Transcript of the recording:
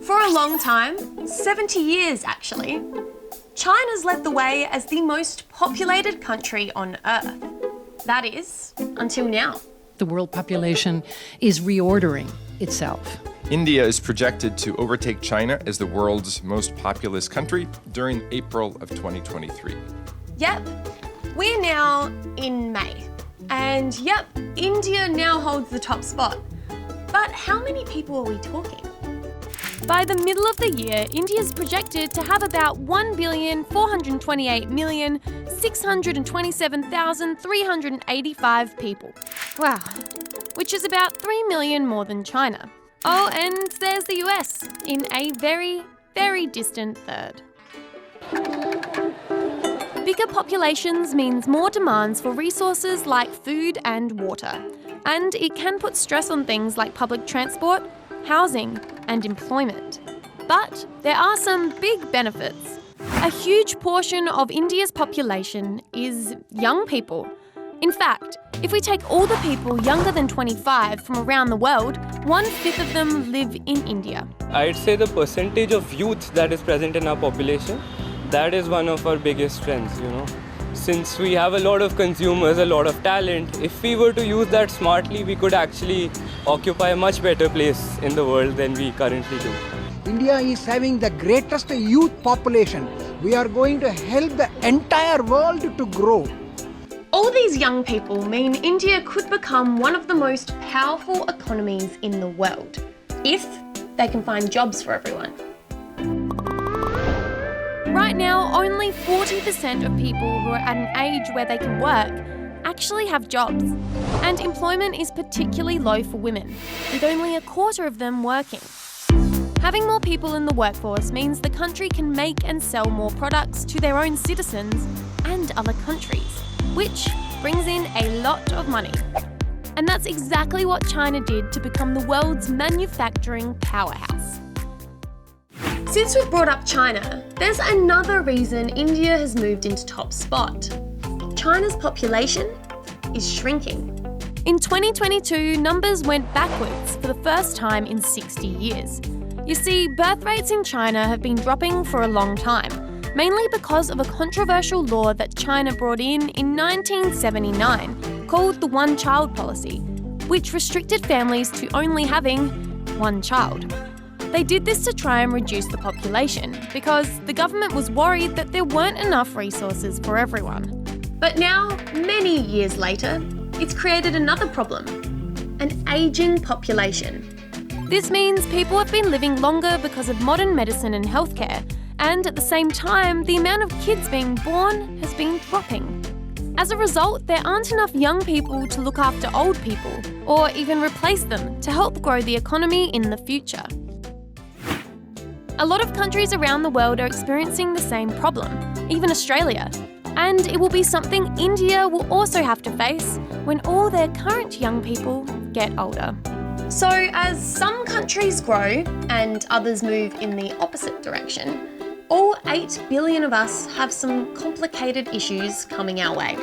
For a long time, 70 years actually, China's led the way as the most populated country on Earth. That is, until now. The world population is reordering itself. India is projected to overtake China as the world's most populous country during April of 2023. Yep, we're now in May. And yep, India now holds the top spot. But how many people are we talking? By the middle of the year, India's projected to have about 1,428,627,385 people. Wow, which is about 3 million more than China. Oh, and there's the US, in a very, very distant third. Bigger populations means more demands for resources like food and water, and it can put stress on things like public transport, housing, and employment. But there are some big benefits. A huge portion of India's population is young people. In fact, if we take all the people younger than 25 from around the world, 1/5 of them live in India. I'd say the percentage of youth that is present in our population, that is one of our biggest strengths, Since we have a lot of consumers, a lot of talent, if we were to use that smartly, we could actually occupy a much better place in the world than we currently do. India is having the greatest youth population. We are going to help the entire world to grow. All these young people mean India could become one of the most powerful economies in the world, if they can find jobs for everyone. Right now, only 40% of people who are at an age where they can work actually have jobs. And employment is particularly low for women, with only 1/4 of them working. Having more people in the workforce means the country can make and sell more products to their own citizens and other countries, which brings in a lot of money. And that's exactly what China did to become the world's manufacturing powerhouse. Since we've brought up China, there's another reason India has moved into top spot. China's population is shrinking. In 2022, numbers went backwards for the first time in 60 years. You see, birth rates in China have been dropping for a long time, mainly because of a controversial law that China brought in 1979 called the one-child policy, which restricted families to only having one child. They did this to try and reduce the population because the government was worried that there weren't enough resources for everyone. But now, many years later, it's created another problem: an ageing population. This means people have been living longer because of modern medicine and healthcare, and at the same time, the amount of kids being born has been dropping. As a result, there aren't enough young people to look after old people, or even replace them to help grow the economy in the future. A lot of countries around the world are experiencing the same problem, even Australia. And it will be something India will also have to face when all their current young people get older. So as some countries grow and others move in the opposite direction, all 8 billion of us have some complicated issues coming our way.